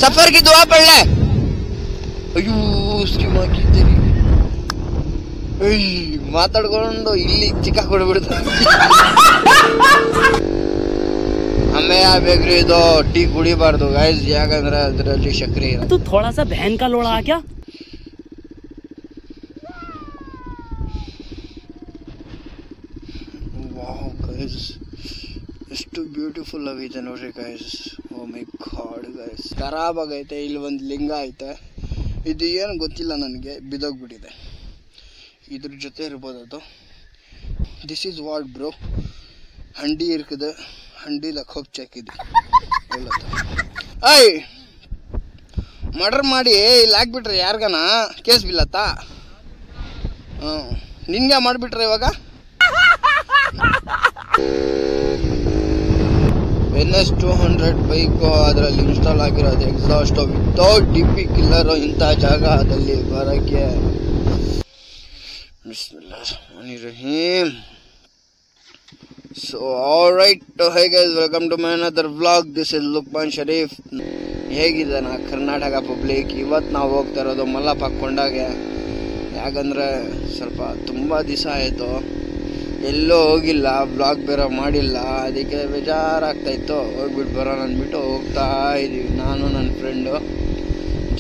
सफर की दुआ पढ़ ले। अयो उसकी माँ की तेरी ಮಾತಾಡ್ಕೊಂಡು ಇಲ್ಲಿ ಚಿಕ್ಕ ಕೊಡ್ಬಿಡ್ತಾರೆ. हमें यहाँ बेकरी तो टी ಕುಡಿಬಾರ್ದು गाइस ಯಾಕಂದ್ರೆ ಅದರಲ್ಲಿ ಸಕ್ಕರೆ ಇರುತ್ತೆ. तू थोड़ा सा बहन का लोड़ा आ क्या? ವಾವ್ गाइस ಎಷ್ಟು ಬ್ಯೂಟಿಫುಲ್ ಆಗಿದೆ ನೋಡ್ರಿ guys. O my god guys ಖರಾಬ್ ಆಗೈತೆ. ಇಲ್ಲಿ ಒಂದು ಲಿಂಗ ಐತೆ, ಇದು ಏನು ಗೊತ್ತಿಲ್ಲ ನನಗೆ, ಬಿದೋಗ್ಬಿಟ್ಟಿದೆ. ಇದ್ರ ಜೊತೆ ಇರ್ಬೋದು ಅದು. ದಿಸ್ ಈಸ್ ವಾಟ್ ಬ್ರೋ, ಹಂಡಿ ಇರ್ಕದೆ, ಹಂಡಿಲ ಹೋಗಿ ಚೆಕ್ಕಿದ್ದೆ. ಐ ಮರ್ಡರ್ ಮಾಡಿ ಇಲ್ಲಿ ಹಾಕ್ಬಿಟ್ರೆ ಯಾರಿಗಾನ ಕೇಸ್ ಬಿಲ್ಲತ್ತಾ? ನಿನ್ಗೆ ಮಾಡಿಬಿಟ್ರೆ ಇವಾಗ NS200 ಬೈಕು ಅದರಲ್ಲಿ ಇನ್ಸ್ಟಾಲ್ ಆಗಿರೋದು ಎಕ್ಸಾಸ್ಟ್ ವಿತೌಟ್ ಡಿಪಿ ಕಿಲ್ಲರು. ಇಂಥ ಜಾಗದಲ್ಲಿ ಬರೋಕ್ಕೆ ಬಿಸ್ಮಿಲ್ಲಾಹಿರ್ರಹಮಾನಿರ್ರಹೀಮ್. So alright, hey guys, welcome to my another vlog. This is Lukman Sharif. ಹೇಗಿದೆ ನಾ ಕರ್ನಾಟಕ ಪಬ್ಲಿಕ್? ಇವತ್ತು ನಾವು ಹೋಗ್ತಾ ಇರೋದು ಮಲ್ಲಪ್ಪ ಹಾಕ್ಕೊಂಡಾಗೆ. ಯಾಕಂದರೆ ಸ್ವಲ್ಪ ತುಂಬ ದಿವಸ ಆಯಿತು, ಎಲ್ಲೂ ಹೋಗಿಲ್ಲ, ಬ್ಲಾಗ್ ಬೇರೆ ಮಾಡಿಲ್ಲ, ಅದಕ್ಕೆ ಬೇಜಾರಾಗ್ತಾಯಿತ್ತು. ಹೋಗ್ಬಿಟ್ಟು ಬರೋಣ ಅಂದ್ಬಿಟ್ಟು ಹೋಗ್ತಾ ಇದ್ದೀವಿ ನಾನು ನನ್ನ ಫ್ರೆಂಡು.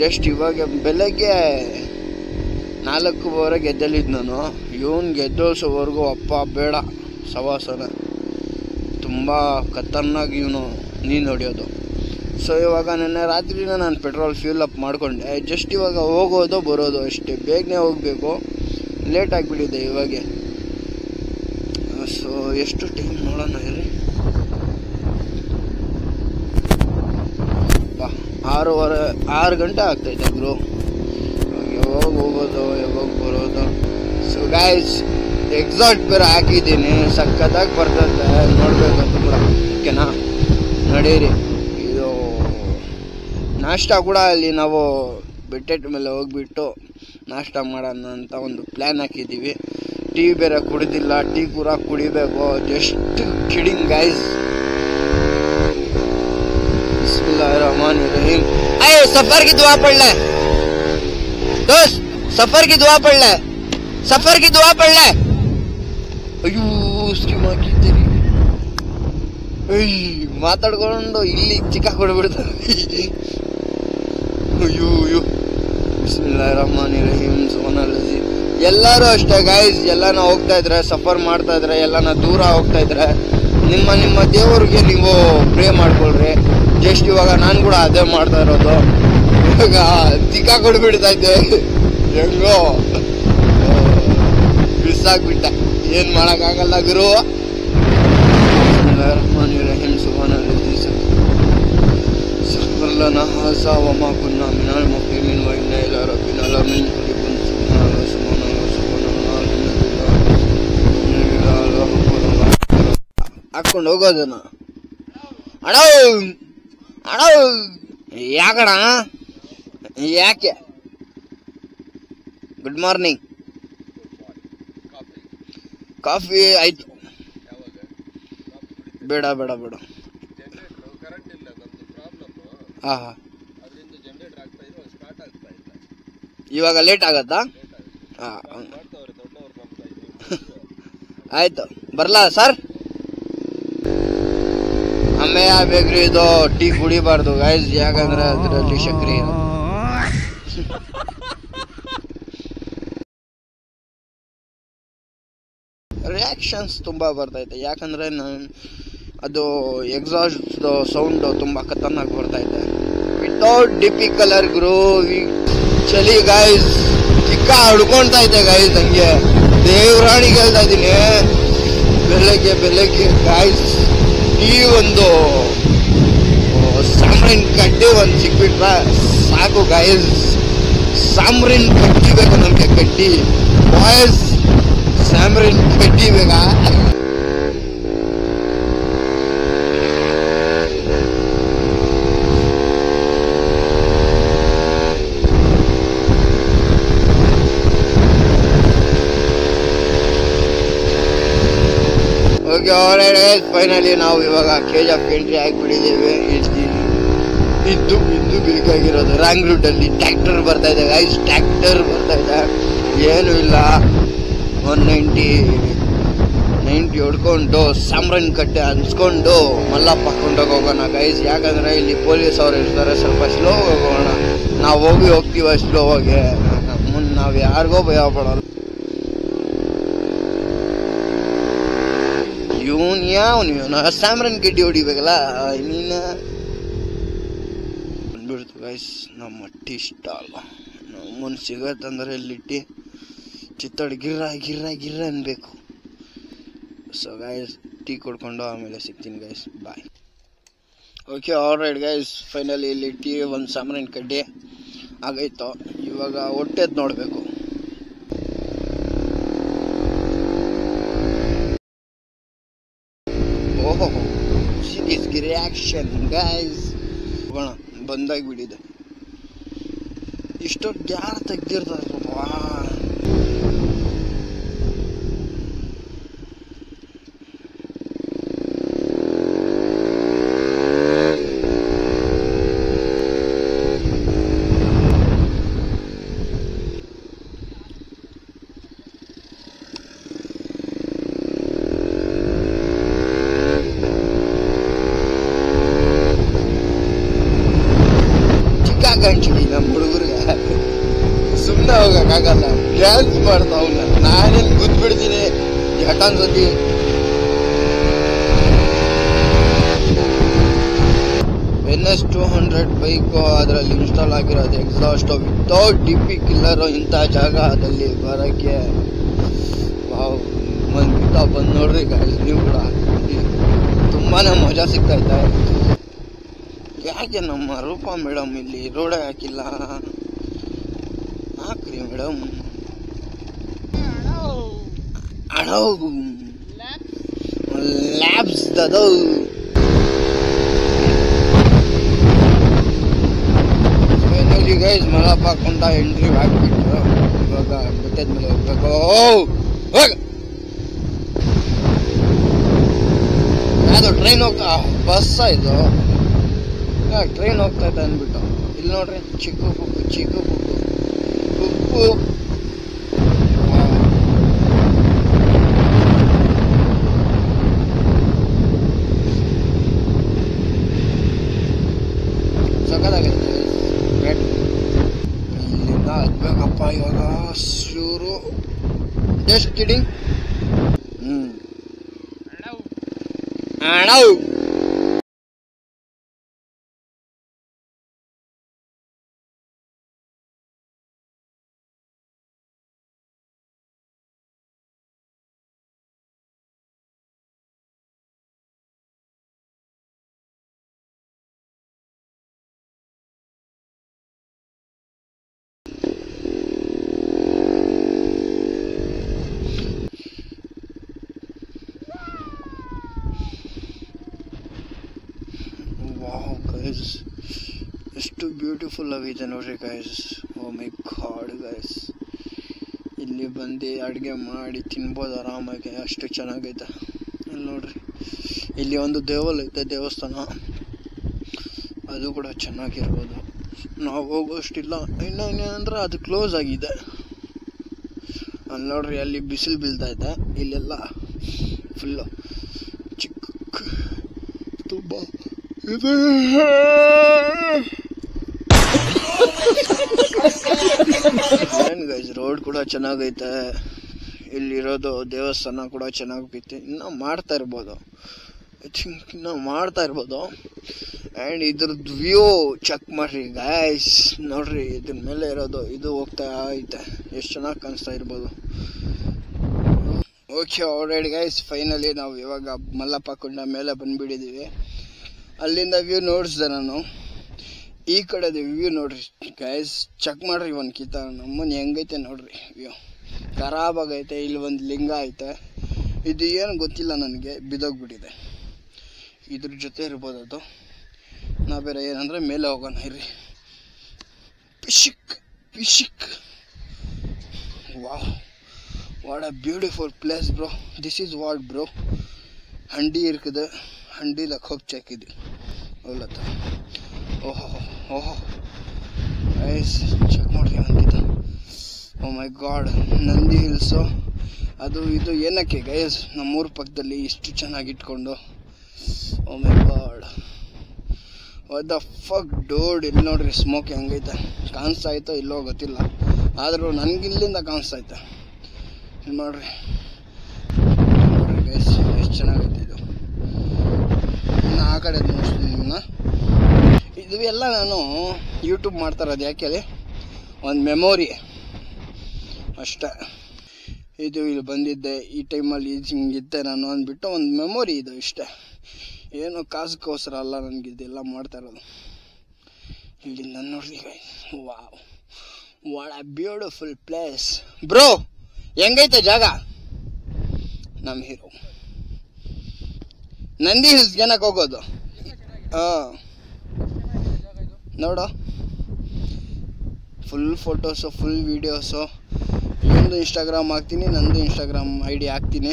ಜಸ್ಟ್ ಇವಾಗ ಬೆಳಗ್ಗೆ 4:00 ಎದ್ದಲ್ಲಿದ್ದು ನಾನು. ಇವನ್ಗೆ ಎದ್ದೋಲ್ಸೋವರೆಗೂ ಅಪ್ಪ ಬೇಡ ಸವಾಸನ, ತುಂಬ ಖತರ್ನಾಗಿ ಇವನು ನೀನು ಹೊಡೆಯೋದು. ಸೊ ಇವಾಗ ನೆನ್ನೆ ರಾತ್ರಿನ ನಾನು ಪೆಟ್ರೋಲ್ ಫ್ಯೂಲ್ ಅಪ್ ಮಾಡಿಕೊಂಡೆ. ಜಸ್ಟ್ ಇವಾಗ ಹೋಗೋದು ಬರೋದು ಅಷ್ಟೇ, ಬೇಗನೆ ಹೋಗಬೇಕು, ಲೇಟ್ ಆಗಿಬಿಟ್ಟಿದೆ ಇವಾಗೆ. ಸೊ ಎಷ್ಟು ಟೈಮ್ ನೋಡೋಣ ಇರಿ. 6 ಗಂಟೆ ಆಗ್ತೈತೆ ಬ್ರೋ. ಯಾವಾಗ ಹೋಗೋದು ಯಾವಾಗ ಬರೋದು? ಸೊ ಗೈಸ್ ಎಕ್ಸಾಸ್ಟ್ ಬೇರೆ ಹಾಕಿದ್ದೀನಿ, ಸಖತ್ತಾಗಿ ಬರ್ತದೆ, ನೋಡ್ಬೇಕಂತ ಕೂಡ. ಓಕೆನಾ, ನಡೀರಿ. ಇದು ನಾಷ್ಟ ಕೂಡ ಅಲ್ಲಿ ನಾವು ಬೆಟ್ಟೆಟ್ ಮೇಲೆ ಹೋಗ್ಬಿಟ್ಟು ನಾಷ್ಟ ಮಾಡೋಣ ಅಂತ ಒಂದು ಪ್ಲ್ಯಾನ್ ಹಾಕಿದ್ದೀವಿ. ಟೀ ಬೇರೆ ಕುಡಿದಿಲ್ಲ, ಟೀ ಕೂಡ ಕುಡಿಬೇಕು. Just kidding guys. बिस्मिल्लाहिर्रहमानिर्रहीम. अरे सफर की दुआ पढ़ ले दोस्त, सफर की दुआ पढ़ ले, सफर की दुआ पढ़ ले. ಅಯ್ಯೋ उसकी माँ की तेरी ಮಾತಾಡ್ಕೊಂಡು ಇಲ್ಲಿ ಚಿಕ್ಕ ಕೊಡ್ಬಿಡ್ತಾರೆ. ಅಯ್ಯೋ ಅಯ್ಯೋ. ಬಿಸ್ಮಿಲ್ಲಾಹಿರ್ರಹಮಾನಿರ್ರಹೀಮ್. ಸುಬ್ಹಾನಲ್ಲಾಹ್. ಎಲ್ಲರೂ ಅಷ್ಟೇ ಗೈಸ್, ಎಲ್ಲಾನ ಹೋಗ್ತಾ ಇದ್ರೆ, ಸಫರ್ ಮಾಡ್ತಾ ಇದ್ರೆ, ಎಲ್ಲಾನ ದೂರ ಹೋಗ್ತಾ ಇದ್ರೆ ನಿಮ್ಮ ದೇವರಿಗೆ ನೀವು ಪ್ರೇ ಮಾಡ್ಕೊಳ್ರಿ. ಜಸ್ಟ್ ಇವಾಗ ನಾನು ಕೂಡ ಅದೇ ಮಾಡ್ತಾ ಇರೋದು. ಇವಾಗ ಚಿಕ್ಕ ಕೊಡ್ಬಿಡ್ತಾ ಇದ್ದೆ, ಹೆಂಗೋ ಬಿಸಾಕ್ಬಿಟ್ಟೆ, ಏನು ಮಾಡೋಕ್ಕಾಗಲ್ಲ ಗುರು. ಬಿಸ್ಮಿಲ್ಲಾಹಿರ್ರಹಮಾನಿರ್ರಹೀಮ್. ಸುಬ್ಹಾನಲ್ಲಾಹ್ ಸಖರ್ಲನಾ ಹಾಜಾ ವಮಾ ಕುನ್ನಾ ಮಿನಲ್ ಮುಕ್ರಿಮೀನ್ ವ ಇನ್ನಾ ಇಲಾ ರಬ್ಬಿನಾ ಲಮುನ್ಕಲಿಬೂನ್. ಹಾಕೊಂಡು ಹೋಗೋದನ್ನ ಅಣ್ಣ ಅಣ್ಣ ಯಾಕಣ ಯಾಕೆ? Good morning. ಕಾಫಿ ಆಯ್ತು. ಬೇಡ ಬೇಡ ಬೇಡ. ಹಾ ಹಾ, ಇವಾಗ ಲೇಟ್ ಆಗತ್ತಾ? ಹಾ ಆಯ್ತು, ಬರ್ಲಾ ಸರ್? ಹಮ್ಮೆ ಆ ಬೇಕ್ರಿ ಇದು ಟೀ ಕುಡಿಬಾರ್ದು ಗೈಸ್, ಯಾಕಂದ್ರೆ ಅದರಲ್ಲಿ ಸಕ್ಕರೆ ಇರುತ್ತೆ. ರಿಯಾಕ್ಷನ್ಸ್ ತುಂಬ ಬರ್ತೈತೆ, ಯಾಕಂದ್ರೆ ಅದು ಎಕ್ಸಾಸ್ಟ್ ಸೌಂಡ್ ತುಂಬ ಖತರ್ನಾಗಿ ಬರ್ತೈತೆ. ವಿತೌಟ್ ಡಿಪಿ ಕಲರ್ ಗುರು. ಚಳಿ ಗೈಸ್, ಚಿಕ್ಕ ಹುಡ್ಕೊಳ್ತಾ ಐತೆ ಗೈಸ್. ಹಂಗೆ ದೇವರಾಣಿಗೆ ಹೇಳ್ತಾ ಇದ್ದೀನಿ, ಬೆಳಗ್ಗೆ ಗೈಸ್ ಈ ಒಂದು ಸಾಂಬ್ರಿನ್ ಕಡ್ಡಿ ಒಂದು ಸಿಕ್ಬಿಟ್ರೆ ಸಾಕು ಗೈಸ್. ಸಾಂಬ್ರಿನ್ ಕಡ್ಡಿ ಬೇಕು ನಮಗೆ, ಕಡ್ಡಿ ಬಾಯ್ಸ್, ಸಾಂಬ್ರಿನ್ ಕಡ್ಡಿ ಬೇಕಾ? ಫೈನಲಿ ನಾವು ಇವಾಗ KGF ಎಂಟ್ರಿ ಆಗಿಬಿಟ್ಟಿದ್ದೇವೆ. ಇದ್ದು ಬೇಕಾಗಿರೋದು ರಾಂಗ್ ರೂಟಲ್ಲಿ ಟ್ರ್ಯಾಕ್ಟರ್ ಬರ್ತಾ ಇದೆ ಗೈಸ್, ಟ್ರ್ಯಾಕ್ಟರ್ ಬರ್ತಾ ಇದೆ. ಏನೂ ಇಲ್ಲ, 190 ಹೊಡ್ಕೊಂಡು ಸಾಮ್ರಾನ್ ಕಟ್ಟೆ ಅನ್ಸ್ಕೊಂಡು ಮಲ್ಲಪ್ಪ ಹಾಕೊಂಡೋಗಿ ಹೋಗೋಣ ಗೈಸ್. ಯಾಕಂದ್ರೆ ಇಲ್ಲಿ ಪೊಲೀಸ್ ಅವ್ರು ಇರ್ತಾರೆ, ಸ್ವಲ್ಪ ಸ್ಲೋ ಹೋಗೋಣ. ನಾವು ಹೋಗ್ತೀವ ಸ್ಲೋ ಹೋಗಿ, ಮುಂದೆ ನಾವು ಯಾರಿಗೋ ಭಯ ಪಡೋಲ್ಲ. ಇವನು ಸಾಮ್ರಾನ್ ಕಟ್ಟಿ ಹೊಡಿಬೇಕಲ್ಲ ನೀನು ಬಂದ್ಬಿಡ್ತು ಗೈಸ್. ನಮ್ಮ ಟೀ ಸ್ಟಾಲ್ ನಮ್ಮನ್ನು ಸಿಗತ್ತಂದ್ರೆ ಇಲ್ಲಿಟ್ಟು ಚಿತ್ತೋಡಿ ಗಿರ್ರ ಅನ್ಬೇಕು. ಸೊ ಗೈಸ್ ಟೀ ಕೊಡ್ಕೊಂಡು ಆಮೇಲೆ ಸಿಗ್ತೀನಿ ಗೈಸ್, ಬಾಯ್. ಓಕೆ ಆಲ್ರೈಟ್ ಗೈಸ್, ಫೈನಲಿ ಇಲ್ಲಿ ಟೀ ಒಂದು ಸಾಮ್ರಾನ್ ಕಡ್ಡಿ ಆಗೈತು. ಇವಾಗ ಹೊಟ್ಟೆದ್ ನೋಡಬೇಕು. ಓಹೋ ಸೀರಿಯಸ್ ರಿಯಾಕ್ಷನ್ ಗೈಸ್. ಹೋಗೋಣ, ಬಂದಾಗ್ಬಿಟ್ಟಿದೆ. ಇಷ್ಟೊತ್ತು ಯಾರು ತೆಗ್ದಿರ್ತಾರೆ? ಗಂಟಲಿ ನಮ್ಮ ಹುಡುಗರಿಗೆ ಸುಮ್ಮನೆ ಹೋಗಕ್ಕಾಗಲ್ಲ, ಡ್ಯಾನ್ಸ್ ಮಾಡ್ತಾವಲ್ಲ. ನಾನೇನು ಕೂತ್ಬಿಡ್ತೀನಿ ಹಠಾನ್ಸತಿ. NS 200 ಬೈಕು ಅದರಲ್ಲಿ ಇನ್ಸ್ಟಾಲ್ ಆಗಿರೋದು ಎಕ್ಸಾಸ್ಟ್ ವಿತೌಟ್ ಡಿಪಿ ಕಿಲ್ಲರು. ಇಂಥ ಜಾಗದಲ್ಲಿ ಬರೋಕ್ಕೆ ಬಂದು ನೋಡ್ರಿ ಗಾಯ್ಸ್, ನೀವು ಕೂಡ ತುಂಬಾನೇ ಮಜಾ ಸಿಗ್ತೈತೆ. ಯಾಕೆ ನಮ್ಮ ರೂಪಾ ಮೇಡಮ್ ಇಲ್ಲಿ ರೋಡೇ ಹಾಕಿಲ್ಲ? ಹಾಕ್ರಿ ಮೇಡಮ್. ಲ್ಯಾಬ್ಸ್ ಅದು ಫೈನಲಿ ಗೈಸ್ ಮಲಪ್ಪ ಹಾಕೊಂಡ ಎಂಟ್ರಿ ಹಾಕ್ಬಿಟ್ರು. ಇವಾಗ ಬೆಟ್ಟದ ಮೇಲೆ ಹೋಗ್ಬೇಕು. ಯಾವ್ದು ಟ್ರೈನ್ ಹೋಗ್ತಾ ಬಸ್ ಇದು? ಟ್ರೈನ್ ಹೋಗ್ತಾ ಇದೆ ಅಂದ್ಬಿಟ್ಟು ಇಲ್ಲಿ ನೋಡ್ರಿ, ಚಿಕ್ಕ ಬುಕ್ಕು ಉಪ್ಪು. ಸಕ್ಕತ್ತಾಗೈತೆ. ಇಲ್ಲಿಂದ ಹತ್ಬೇಕಪ್ಪ ಇವಾಗ ಶೂರು. Just kidding. ಅಣ್ಣವ್ ಎಷ್ಟು ಬ್ಯೂಟಿಫುಲ್ ಆಗಿದೆ ನೋಡ್ರಿ guys. O my god guys, ಇಲ್ಲಿ ಬಂದು ಅಡುಗೆ ಮಾಡಿ ತಿನ್ಬೋದು ಆರಾಮಾಗಿ, ಅಷ್ಟು ಚೆನ್ನಾಗೈತೆ. ಇಲ್ಲಿ ನೋಡ್ರಿ, ಇಲ್ಲಿ ಒಂದು ದೇವಸ್ಥಾನ, ಅದು ಕೂಡ ಚೆನ್ನಾಗಿರ್ಬೋದು. ನಾವು ಹೋಗೋಷ್ಟಿಲ್ಲ, ಇನ್ನೇನಂದ್ರೆ ಅದು ಕ್ಲೋಸ್ ಆಗಿದೆ. ಅಲ್ಲಿ ನೋಡ್ರಿ, ಅಲ್ಲಿ ಬಿಸಿಲು ಬೀಳ್ತಾ ಇದೆ, ಇಲ್ಲೆಲ್ಲ ಫುಲ್ಲು ಚಿಕ್ಕ ತುಂಬ ಇದು. ಏನು ಗೈಸ್, ರೋಡ್ ಕೂಡ ಚೆನ್ನಾಗೈತೆ, ಇಲ್ಲಿರೋದು ದೇವಸ್ಥಾನ ಕೂಡ ಚೆನ್ನಾಗೈತೆ. ಇನ್ನೂ ಮಾಡ್ತಾ ಇರ್ಬೋದು, ಐ ಥಿಂಕ್ ಇನ್ನೂ ಮಾಡ್ತಾ ಇರ್ಬೋದು. ಆ್ಯಂಡ್ ಇದ್ರದ್ದು ವ್ಯೂ ಚೆಕ್ ಮಾಡ್ರಿ ಗೈಸ್, ನೋಡ್ರಿ ಇದ್ರ ಮೇಲೆ ಇರೋದು ಇದು ಹೋಗ್ತಾ ಐತೆ, ಎಷ್ಟು ಚೆನ್ನಾಗಿ ಕಾಣಿಸ್ತಾ ಇರ್ಬೋದು. ಓಕೆ ಆಲ್ರೈಟ್ ಗೈಸ್, ಫೈನಲಿ ನಾವು ಇವಾಗ ಮಲ್ಲಪ್ಪ ಕೊಂಡ ಮೇಲೆ ಬಂದುಬಿಟ್ಟಿದ್ದೀವಿ. ಅಲ್ಲಿಂದ ವ್ಯೂ ನೋಡಿಸ್ದೆ ನಾನು. ಈ ಕಡೆದು ವ್ಯೂ ನೋಡ್ರಿ ಗೈಸ್, ಚೆಕ್ ಮಾಡ್ರಿ ಒಂದ್ಕಿತ ನಮ್ಮನ್ನು ಹೆಂಗೈತೆ ನೋಡ್ರಿ ವ್ಯೂ. ಖರಾಬಾಗೈತೆ. ಇಲ್ಲಿ ಒಂದು ಲಿಂಗ ಐತೆ, ಇದು ಏನು ಗೊತ್ತಿಲ್ಲ ನನಗೆ, ಬಿದ್ದೋಗ್ಬಿಟ್ಟಿದೆ. ಇದ್ರ ಜೊತೆ ಇರ್ಬೋದು ಅದು. ನಾ ಬೇರೆ ಏನಂದ್ರೆ ಮೇಲೆ ಹೋಗೋಣ ಇರ್ರಿ. ಪಿಶಿಕ್ wow, what a beautiful place bro. This is what bro. ಹಂಡಿ இருக்குது, ಹಂಡಿಲ ಹೋಗಿ ಚೆಕ್ಕಿದ್ವಿ. ಅಲ್ಲತ್ತ ಓಹೋ ಓಹೋ ಗೈಸ್ ಚೆಕ್ ಮಾಡ್ರಿ ಅಂತಿದ್ದ. Oh my god, Nandi hills ಅದು ಇದು ಏನಕ್ಕೆ ಗೈಸ್ ನಮ್ಮೂರ ಪಕ್ಕದಲ್ಲಿ ಇಷ್ಟು ಚೆನ್ನಾಗಿ ಇಟ್ಕೊಂಡು. Oh my god, what the fuck dude. ಇಲ್ಲಿ ನೋಡ್ರಿ ಸ್ಮೋಕ್ ಹೆಂಗೈತೆ, ಕಾಣಿಸ್ತಾ ಐತೋ ಇಲ್ಲೋ ಗೊತ್ತಿಲ್ಲ, ಆದರೂ ನನಗಿಲ್ಲಿಂದ ಕಾಣಿಸ್ತಾ ಐತೆ. ಇಲ್ಲಿ ನೋಡ್ರಿ ಗೈಸ್ ಎಷ್ಟು ಚೆನ್ನಾಗೈತೆ ಇದು. ಇನ್ನು ಆ ಕಡೆ ನೋಡ್ತೀನಿ ನಿಮ್ಮನ್ನ. ಇದು ಎಲ್ಲ ನಾನು ಯೂಟ್ಯೂಬ್ ಮಾಡ್ತಾ ಇರೋದು ಯಾಕೆ ಹೇಳಿ, ಒಂದು ಮೆಮೊರಿ ಅಷ್ಟೇ. ಇದು ಇಲ್ಲಿ ಬಂದಿದ್ದೆ, ಈ ಟೈಮಲ್ಲಿ ಹಿಂಗಿದ್ದೆ ನಾನು ಅಂದ್ಬಿಟ್ಟು ಒಂದು ಮೆಮೊರಿ ಇದು ಇಷ್ಟೇ. ಏನು ಕಾಸುಗೋಸ್ಕರ ಅಲ್ಲ ನನಗಿದೆಲ್ಲ ಮಾಡ್ತಾ ಇರೋದು. ಇಲ್ಲಿಂದ ನೋಡ್ರಿ guys, wow what a beautiful place. Bro ಹೆಂಗೈತೆ ಜಾಗ? ನಮ್ಮ ಹೀರೋ ನಂದಿ ಹಿಲ್ಸ್ ಏನಕ್ಕೆ ಹೋಗೋದು? ಹಾಂ ನೋಡು, ಫುಲ್ ಫೋಟೋಸು ಫುಲ್ ವೀಡಿಯೋಸು. ಇವೊಂದು ಇನ್ಸ್ಟಾಗ್ರಾಮ್ ಹಾಕ್ತೀನಿ, ನಂದು ಇನ್ಸ್ಟಾಗ್ರಾಮ್ ID ಹಾಕ್ತೀನಿ,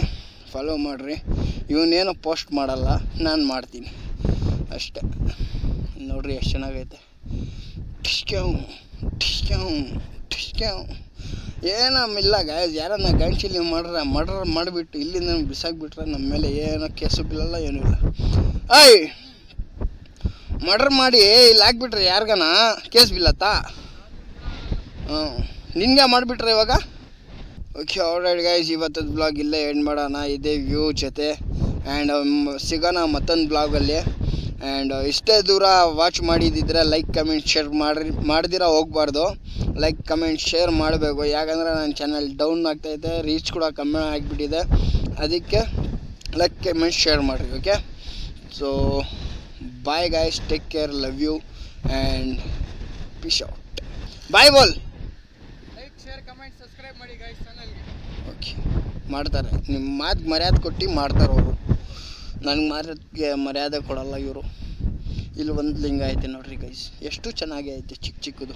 ಫಾಲೋ ಮಾಡಿರಿ. ಇವನೇನೋ ಪೋಸ್ಟ್ ಮಾಡಲ್ಲ, ನಾನು ಮಾಡ್ತೀನಿ ಅಷ್ಟೇ. ನೋಡ್ರಿ ಎಷ್ಟು ಚೆನ್ನಾಗೈತೆ. ಟಿಶ್ಕ್ಯಾವ್ ಟಿಶ್ಕ್ಯಾವ್ ಟಿಶ್ಕ್ಯಾವ್. ಏನಮ್ಮಿಲ್ಲ ಗಾಯಸ್, ಯಾರನ್ನ ಗಂಚಿಲಿ ಮರ್ಡರ್ ಮಾಡಿಬಿಟ್ಟು ಇಲ್ಲಿಂದ ಬಿಸಾಕ್ಬಿಟ್ರೆ ನಮ್ಮ ಮೇಲೆ ಏನೋ ಕೇಸು ಬೀಳಲ್ಲ, ಏನೂ ಇಲ್ಲ. ಅಯ್ಯ ಮರ್ಡರ್ ಮಾಡಿ ಇಲ್ಲಿ ಹಾಕ್ಬಿಟ್ರೆ ಯಾರಿಗಾನ ಕೇಸ್ ಬೀಳತ್ತಾ? ನಿನ್ಗೆ ಮಾಡಿಬಿಟ್ರೆ ಇವಾಗ. ಓಕೆ ಆಲ್ರೈಟ್ ಗೈಸ್, ಇವತ್ತದ ಬ್ಲಾಗ್ ಇಲ್ಲೇ ಎಂಡ್ ಮಾಡೋಣ ಇದೇ ವ್ಯೂ ಜೊತೆ. ಆ್ಯಂಡ್ ಸಿಗೋಣ ಮತ್ತೊಂದು ಬ್ಲಾಗಲ್ಲಿ. ಆ್ಯಂಡ್ ಇಷ್ಟೇ ದೂರ ವಾಚ್ ಮಾಡಿದ್ದಿದ್ರೆ ಲೈಕ್ ಕಮೆಂಟ್ ಶೇರ್ ಮಾಡಿದಿರ ಹೋಗ್ಬಾರ್ದು. ಲೈಕ್ ಕಮೆಂಟ್ ಶೇರ್ ಮಾಡಬೇಕು, ಯಾಕಂದರೆ ನನ್ನ ಚಾನಲ್ ಡೌನ್ ಆಗ್ತಾಯಿದೆ, ರೀಚ್ ಕೂಡ ಕಮ್ಮಿ ಆಗಿಬಿಟ್ಟಿದೆ. ಅದಕ್ಕೆ ಲೈಕ್ ಕಮೆಂಟ್ ಶೇರ್ ಮಾಡಿರಿ. Okay, so bye guys, take care, love you and peace out. Bye ಬೋಲ್. ಲೈಕ್ ಶೇರ್ ಕಮೆಂಟ್ ಸಬ್ಸ್ಕ್ರೈಬ್ ಮಾಡಿ ಗೈಸ್ ಚಾನಲ್ಗೆ. ಓಕೆ ಮಾಡ್ತಾರೆ, ನಿಮ್ಮ ಮಾತು ಮರ್ಯಾದೆ ಕೊಟ್ಟು ಮಾಡ್ತಾರೆ ಅವರು. ನನಗೆ ಮರ್ಯಾದೆ ಕೊಡಲ್ಲ ಇವರು. ಇಲ್ಲಿ ಒಂದು ಲಿಂಗ ಐತೆ ನೋಡ್ರಿ ಗೈಸ್, ಎಷ್ಟು ಚೆನ್ನಾಗಿ ಐತೆ ಚಿಕ್ಕ ಚಿಕ್ಕದು.